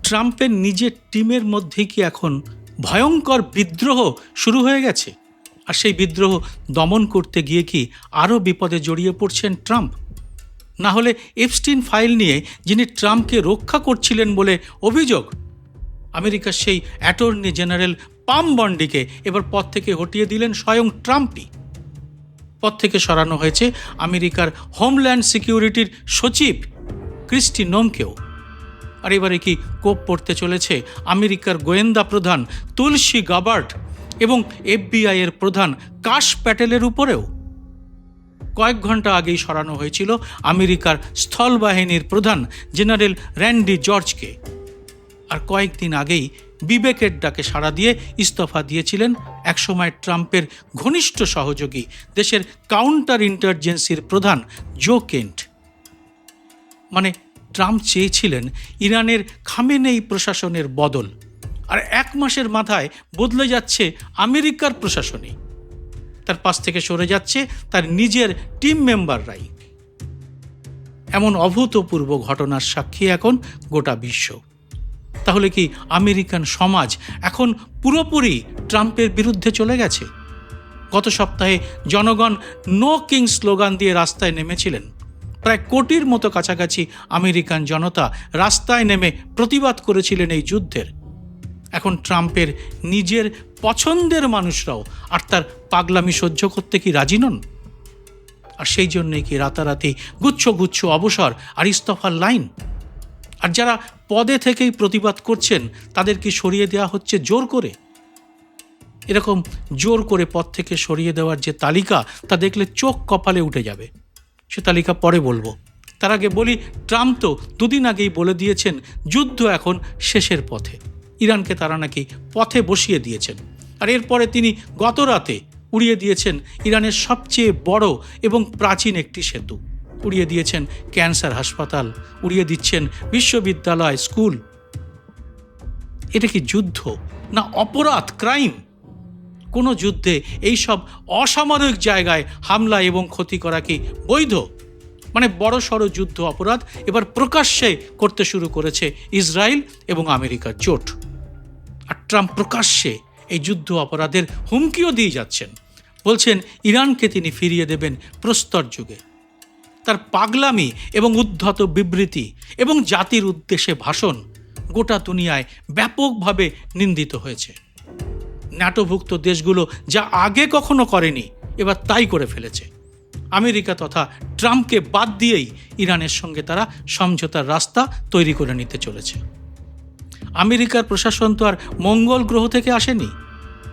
ট্রাম্পের নিজের টিমের মধ্যে কি এখন ভয়ঙ্কর বিদ্রোহ শুরু হয়ে গেছে? আর সেই বিদ্রোহ দমন করতে গিয়ে কি আরও বিপদে জড়িয়ে পড়ছেন ট্রাম্প? না হলে এপস্টিন ফাইল নিয়ে যিনি ট্রাম্পকে রক্ষা করছিলেন বলে অভিযোগ, আমেরিকার সেই অ্যাটর্নি জেনারেল পাম বন্ডিকে এবার পদ থেকে হটিয়ে দিলেন স্বয়ং ট্রাম্পই। পদ থেকে সরানো হয়েছে আমেরিকার হোমল্যান্ড সিকিউরিটির সচিব ক্রিস্টি নোমকেও। আর এবারে কি কোপ পড়তে চলেছে আমেরিকার গোয়েন্দা প্রধান তুলসী গাবার্ট এবং FBI এর প্রধান কাশ প্যাটেলের উপরেও? কয়েক ঘন্টা আগেই সরানো হয়েছিল আমেরিকার স্থলবাহিনীর প্রধান জেনারেল র্যান্ডি জর্জকে। আর কয়েকদিন আগেই বিবেকের ডাকে সাড়া দিয়ে ইস্তফা দিয়েছিলেন একসময় ট্রাম্পের ঘনিষ্ঠ সহযোগী দেশের কাউন্টার ইন্টারজেন্সির প্রধান জো কেন্ট। মানে ট্রাম্প চেয়েছিলেন ইরানের খামেনেই প্রশাসনের বদল, আর 1 মাসের মাথায় বদলে যাচ্ছে আমেরিকার প্রশাসনই। তার পাশ থেকে সরে যাচ্ছে তার নিজের টিম মেম্বাররাই। এমন অভূতপূর্ব ঘটনার সাক্ষী এখন গোটা বিশ্ব। তাহলে কি আমেরিকান সমাজ এখন পুরোপুরি ট্রাম্পের বিরুদ্ধে চলে গেছে? গত সপ্তাহে জনগণ নো কিং স্লোগান দিয়ে রাস্তায় নেমেছিলেন। প্রায় কোটির মতো কাছাকাছি আমেরিকান জনতা রাস্তায় নেমে প্রতিবাদ করেছিলেন এই যুদ্ধের। এখন ট্রাম্পের নিজের পছন্দের মানুষরাও আর তার পাগলামি সহ্য করতে কি রাজি নন? আর সেই জন্যই কি রাতারাতি গুচ্ছ গুচ্ছ অবসর আর ইস্তফার লাইন? আর যারা পদে থেকেই প্রতিবাদ করছেন তাদের কি সরিয়ে দেওয়া হচ্ছে জোর করে? এরকম জোর করে পদ থেকে সরিয়ে দেওয়ার যে তালিকা, তা দেখলে চোখ কপালে উঠে যাবে। সে তালিকা পরে বলবো। তার আগে বলি, ট্রাম্প তো 2 দিন আগেই বলে দিয়েছেন যুদ্ধ এখন শেষের পথে। ইরানকে তারা নাকি পথে বসিয়ে দিয়েছেন। আর এরপরে তিনি গত রাতে উড়িয়ে দিয়েছেন ইরানের সবচেয়ে বড় এবং প্রাচীন একটি সেতু, উড়িয়ে দিয়েছেন ক্যান্সার হাসপাতাল, উড়িয়ে দিচ্ছেন বিশ্ববিদ্যালয়, স্কুল। এটা কি যুদ্ধ না অপরাধ, ক্রাইম? কোনো যুদ্ধে এইসব অসামরিক জায়গায় হামলা এবং ক্ষতি করা কি বৈধ? মানে বড় সড় যুদ্ধ অপরাধ এবার প্রকাশ্যে করতে শুরু করেছে ইসরায়েল এবং আমেরিকার জোট। আর ট্রাম্প প্রকাশ্যে এই যুদ্ধ অপরাধের হুমকিও দিয়ে যাচ্ছেন। বলছেন ইরানকে তিনি ফিরিয়ে দেবেন প্রস্তর যুগে। তার পাগলামি এবং উদ্ধত বিবৃতি এবং জাতির উদ্দেশ্যে ভাষণ গোটা দুনিয়ায় ব্যাপকভাবে নিন্দিত হয়েছে। ন্যাটোভুক্ত দেশগুলো যা আগে কখনো করেনি এবার তাই করে ফেলেছে। আমেরিকা তথা ট্রাম্পকে বাদ দিয়েই ইরানের সঙ্গে তারা সমঝোতার রাস্তা তৈরি করে নিতে চলেছে। আমেরিকার প্রশাসন তো আর মঙ্গল গ্রহ থেকে আসেনি।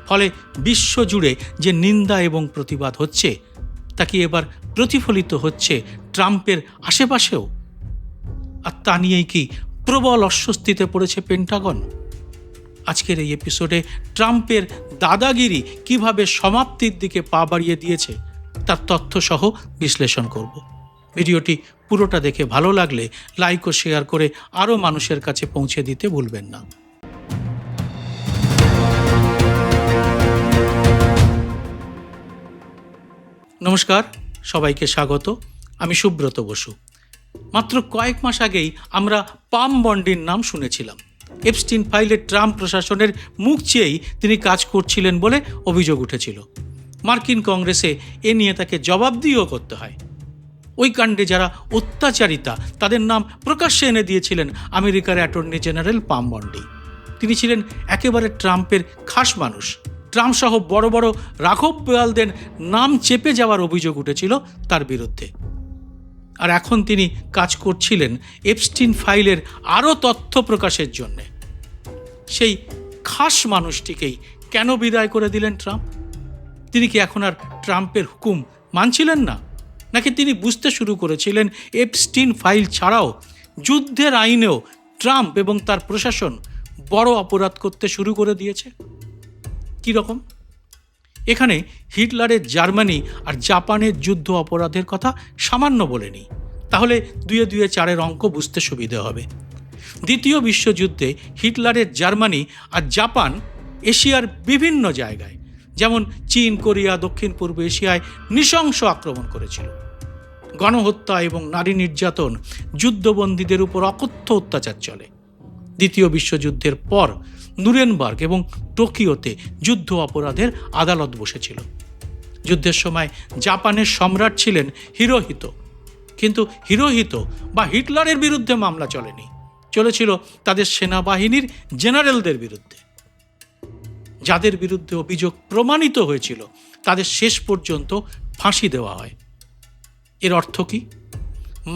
ফলে বিশ্বজুড়ে যে নিন্দা এবং প্রতিবাদ হচ্ছে তা কি এবার প্রতিফলিত হচ্ছে ট্রাম্পের আশেপাশেও? আর তা নিয়েই কি প্রবল অস্বস্তিতে পড়েছে পেন্টাগন? আজকের এই এপিসোডে ট্রাম্পের দাদাগিরি কিভাবে সমাপ্তির দিকে পা বাড়িয়ে দিয়েছে তার তথ্যসহ বিশ্লেষণ করব। ভিডিওটি পুরোটা দেখে ভালো লাগলে লাইক ও শেয়ার করে আরও মানুষের কাছে পৌঁছে দিতে ভুলবেন না। নমস্কার, সবাইকে স্বাগত। আমি সুব্রত বসু। মাত্র কয়েক মাস আগেই আমরা পাম বন্ডির নাম শুনেছিলাম। এপস্টিন ফাইলে ট্রাম্প প্রশাসনের মুখ চেয়েই তিনি কাজ করছিলেন বলে অভিযোগ উঠেছিল। মার্কিন কংগ্রেসে এ নিয়ে তাকে জবাবদিহিও করতে হয়। ওই কাণ্ডে যারা অত্যাচারিতা তাদের নাম প্রকাশ্যে এনে দিয়েছিলেন আমেরিকার অ্যাটর্নি জেনারেল পাম বন্ডি। তিনি ছিলেন একেবারে ট্রাম্পের খাস মানুষ। ট্রাম্প সহ বড় বড় রাঘববোয়ালদের নাম চেপে যাওয়ার অভিযোগ উঠেছিল তার বিরুদ্ধে। আর এখন তিনি কাজ করছিলেন এপস্টিন ফাইলের আরও তথ্য প্রকাশের জন্যে। সেই খাস মানুষটিকেই কেন বিদায় করে দিলেন ট্রাম্প? তিনি কি এখন আর ট্রাম্পের হুকুম মানছিলেন না? নাকি তিনি বুঝতে শুরু করেছিলেন এপস্টিন ফাইল ছাড়াও যুদ্ধের আইনেও ট্রাম্প এবং তার প্রশাসন বড় অপরাধ করতে শুরু করে দিয়েছে? কীরকম? এখানে হিটলারের জার্মানি আর জাপানের যুদ্ধ অপরাধের কথা সামান্য বলে নিই, তাহলে 2 2 4 অঙ্ক বুঝতে সুবিধে হবে। দ্বিতীয় বিশ্বযুদ্ধে হিটলারের জার্মানি আর জাপান এশিয়ার বিভিন্ন জায়গায়, যেমন চীন, কোরিয়া, দক্ষিণ পূর্ব এশিয়ায় নৃশংস আক্রমণ করেছিল। গণহত্যা এবং নারী নির্যাতন, যুদ্ধবন্দীদের উপর অকথ্য অত্যাচার চলে। দ্বিতীয় বিশ্বযুদ্ধের পর নুরেনবার্গ এবং টোকিওতে যুদ্ধ অপরাধের আদালত বসেছিল। যুদ্ধের সময় জাপানের সম্রাট ছিলেন হিরোহিতো, কিন্তু হিরোহিতো বা হিটলারের বিরুদ্ধে মামলা চলেনি, চলেছিল তাদের সেনাবাহিনীর জেনারেলদের বিরুদ্ধে। যাদের বিরুদ্ধে অভিযোগ প্রমাণিত হয়েছিল তাদের শেষ পর্যন্ত ফাঁসি দেওয়া হয়। এর অর্থ কি?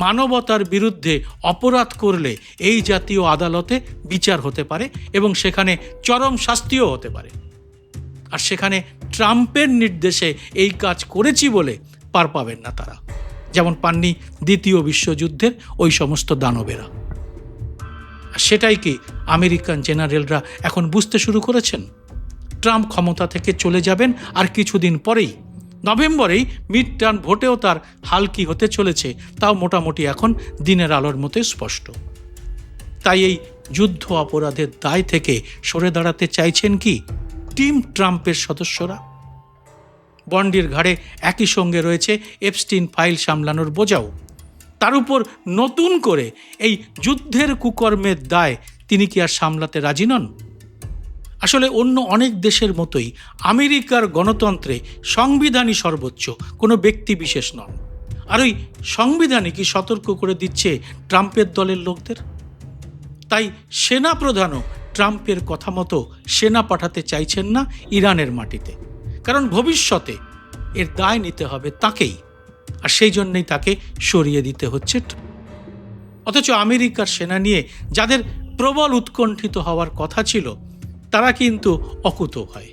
মানবতার বিরুদ্ধে অপরাধ করলে এই জাতীয় আদালতে বিচার হতে পারে এবং সেখানে চরম শাস্তিও হতে পারে। আর সেখানে ট্রাম্পের নির্দেশে এই কাজ করেছি বলে পার পাবেন না তারা, যেমন পাননি দ্বিতীয় বিশ্বযুদ্ধের ওই সমস্ত দানবেরা। আর সেটাই কি আমেরিকান জেনারেলরা এখন বুঝতে শুরু করেছেন? ট্রাম্প ক্ষমতা থেকে চলে যাবেন আর কিছুদিন পরেই, নভেম্বরেই মিড টার্ম ভোটেও তার হাল কি হতে চলেছে তাও মোটামুটি এখন দিনের আলোর মতোই স্পষ্ট। তাই এই যুদ্ধ অপরাধের দায় থেকে সরে দাঁড়াতে চাইছেন কি টিম ট্রাম্পের সদস্যরা? বন্ডির ঘাড়ে একই সঙ্গে রয়েছে এপস্টিন ফাইল সামলানোর বোঝাও। তার উপর নতুন করে এই যুদ্ধের কুকর্মের দায় তিনি কি আর সামলাতে রাজি নন? আসলে অন্য অনেক দেশের মতোই আমেরিকার গণতন্ত্রে সংবিধানই সর্বোচ্চ, কোনো ব্যক্তি বিশেষ নন। আর ওই সংবিধানই কি সতর্ক করে দিচ্ছে ট্রাম্পের দলের লোকদের? তাই সেনাপ্রধানও ট্রাম্পের কথা মতো সেনা পাঠাতে চাইছেন না ইরানের মাটিতে, কারণ ভবিষ্যতে এর দায় নিতে হবে তাকেই, আর সেই জন্যই তাকে সরিয়ে দিতে হচ্ছে। অথচ আমেরিকার সেনা নিয়ে যাদের প্রবল উৎকণ্ঠিত হওয়ার কথা ছিল তারা কিন্তু অকুত হয়।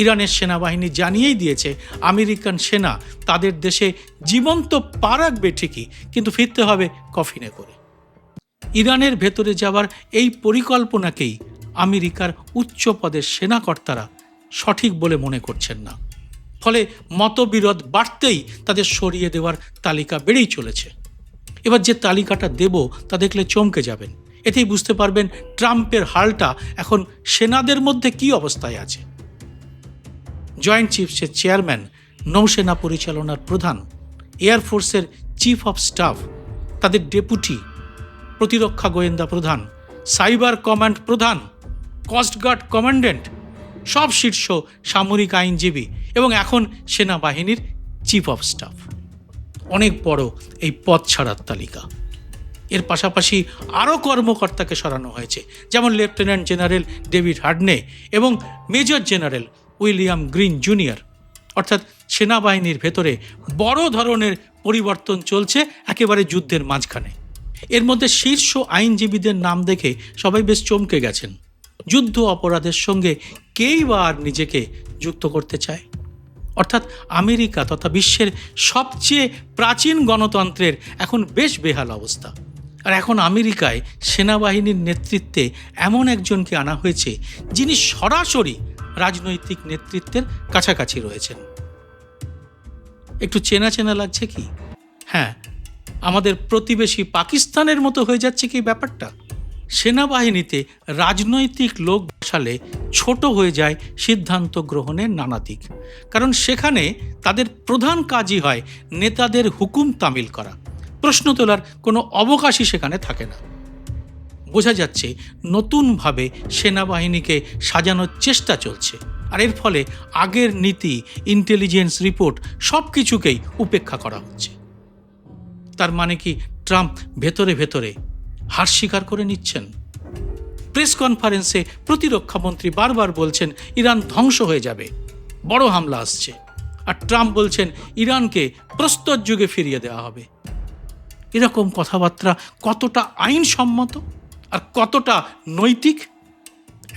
ইরানের সেনাবাহিনী জানিয়েই দিয়েছে আমেরিকান সেনা তাদের দেশে জীবন্ত পা রাখবে ঠিকই, কিন্তু ফিরতে হবে কফিনে করে। ইরানের ভেতরে যাওয়ার এই পরিকল্পনাকেই আমেরিকার উচ্চ পদের সেনাকর্তারা সঠিক বলে মনে করছেন না। ফলে মতবিরোধ বাড়তেই তাদের সরিয়ে দেওয়ার তালিকা বেড়েই চলেছে। এবার যে তালিকাটা দেব তা দেখলে চমকে যাবেন। এতেই বুঝতে পারবেন ট্রাম্পের হালটা এখন সেনাদের মধ্যে কি অবস্থায় আছে। জয়েন্ট চিফসের চেয়ারম্যান, নৌসেনা পরিচালনার প্রধান, এয়ারফোর্সের চিফ অফ স্টাফ, তাদের ডেপুটি, প্রতিরক্ষা গোয়েন্দা প্রধান, সাইবার কমান্ড প্রধান, কোস্টগার্ড কমান্ড্যান্ট, সব শীর্ষ সামরিক আইনজীবী এবং এখন সেনাবাহিনীর চিফ অফ স্টাফ। অনেক বড় এই পদ ছাড়ার তালিকা। এর পাশাপাশি আরও কর্মকর্তাকে সরানো হয়েছে, যেমন লেফটেন্যান্ট জেনারেল ডেভিড হার্ডনে এবং major general William green junior. অর্থাৎ সেনাবাহিনীর ভেতরে বড় ধরনের পরিবর্তন চলছে একেবারে যুদ্ধের মাঝখানে। এর মধ্যে শীর্ষ আইনজীবীদের নাম দেখে সবাই বেশ চমকে গেছেন। যুদ্ধ অপরাধের সঙ্গে কেই বা আর নিজেকে যুক্ত করতে চায়? অর্থাৎ আমেরিকা তথা বিশ্বের সবচেয়ে প্রাচীন গণতন্ত্রের এখন বেশ বেহাল অবস্থা। আর এখন আমেরিকায় সেনাবাহিনীর নেতৃত্বে এমন একজনকে আনা হয়েছে যিনি সরাসরি রাজনৈতিক নেতৃত্বের কাছাকাছি রয়েছেন। একটু চেনা চেনা লাগছে কি? হ্যাঁ, আমাদের প্রতিবেশী পাকিস্তানের মতো হয়ে যাচ্ছে কি ব্যাপারটা। সেনাবাহিনীতে রাজনৈতিক লোক বসালে ছোট হয়ে যায় সিদ্ধান্ত গ্রহণের নানা দিক, কারণ সেখানে তাদের প্রধান কাজই হয় নেতাদের হুকুম তামিল করা। প্রশ্ন তোলার কোনো অবকাশই সেখানে থাকে না। বোঝা যাচ্ছে নতুনভাবে সেনাবাহিনীকে সাজানোর চেষ্টা চলছে, আর এর ফলে আগের নীতি, ইন্টেলিজেন্স রিপোর্ট সব কিছুকেই উপেক্ষা করা হচ্ছে। তার মানে কি ট্রাম্প ভেতরে ভেতরে হার স্বীকার করে নিচ্ছেন? প্রেস কনফারেন্সে প্রতিরক্ষামন্ত্রী বারবার বলছেন ইরান ধ্বংস হয়ে যাবে, বড় হামলা আসছে, আর ট্রাম্প বলছেন ইরানকে প্রস্তর যুগে ফিরিয়ে দেওয়া হবে। এরকম কথাবার্তা কতটা আইনসম্মত আর কতটা নৈতিক?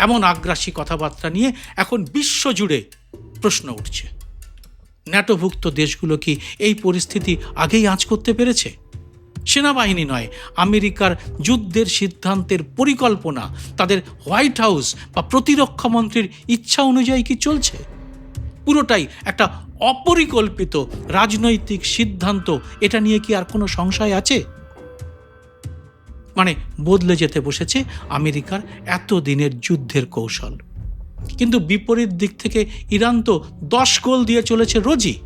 এমন আগ্রাসী কথাবার্তা নিয়ে এখন বিশ্বজুড়ে প্রশ্ন উঠছে। ন্যাটোভুক্ত দেশগুলো কি এই পরিস্থিতি আগেই আঁচ করতে পেরেছে? সেনাবাহিনী নয়, আমেরিকার যুদ্ধের সিদ্ধান্তের পরিকল্পনা তাদের হোয়াইট হাউস বা প্রতিরক্ষামন্ত্রীর ইচ্ছা অনুযায়ী কি চলছে? পুরোটাই একটা অপরিকল্পিত রাজনৈতিক সিদ্ধান্ত। এটা নিয়ে কি আর কোনো সংশয় আছে? মানে বদলে যেতে বসেছে আমেরিকার এতদিনের যুদ্ধের কৌশল। কিন্তু বিপরীত দিক থেকে ইরান তো 10 গোল দিয়ে চলেছে রোজই।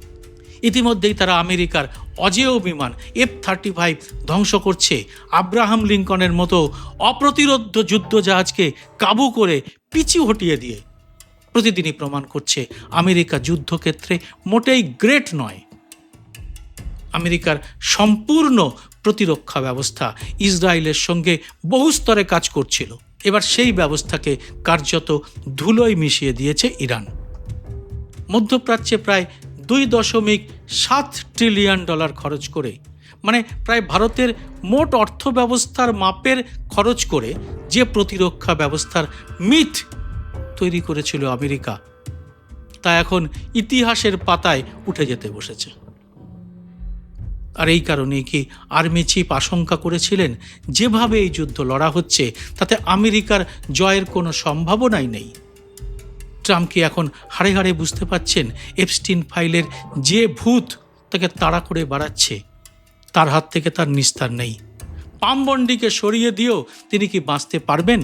ইতিমধ্যেই তারা আমেরিকার অজেয় বিমান F-35 ধ্বংস করছে, আব্রাহাম লিঙ্কনের মতো অপ্রতিরোধ যুদ্ধজাহাজকে কাবু করে পিছু হটিয়ে দিয়ে প্রতিদিনই প্রমাণ করছে আমেরিকা যুদ্ধক্ষেত্রে মোটেই গ্রেট নয়। আমেরিকার সম্পূর্ণ প্রতিরক্ষা ব্যবস্থা ইসরায়েলের সঙ্গে বহু স্তরে কাজ করছিল। এবার সেই ব্যবস্থাকে কার্যত ধুলোয় মিশিয়ে দিয়েছে ইরান। মধ্যপ্রাচ্যে প্রায় $2.7 ট্রিলিয়ন খরচ করে, মানে প্রায় ভারতের মোট অর্থব্যবস্থার মাপের খরচ করে যে প্রতিরক্ষা ব্যবস্থার মিথ তৈরি করেছিল আমেরিকা, তা এখন ইতিহাসের পাতায় উঠে যেতে বসেছে। আর এই কারণেই কি আর্মি চিফ আশঙ্কা করেছিলেন, যেভাবে এই যুদ্ধ লড়া হচ্ছে তাতে আমেরিকার জয়ের কোনো সম্ভাবনাই নেই। ট্রাম্প কি এখন হাড়ে হাড়ে বুঝতে পারছেন এপস্টিন ফাইলের যে ভূত তাকে তাড়া করে বাড়াচ্ছে, তার হাত থেকে তার নিস্তার নেই। পামবন্ডিকে সরিয়ে দিয়েও তিনি কি বাঁচতে পারবেন?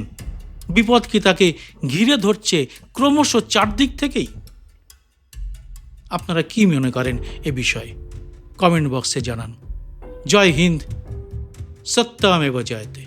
বিপদ কি তাকে ঘিরে ধরছে ক্রমশ চারদিক থেকেই? আপনারা কি মনে করেন এ বিষয়ে? কমেন্ট বক্সে জানান। জয় হিন্দ, সত্যমেব জয়তে।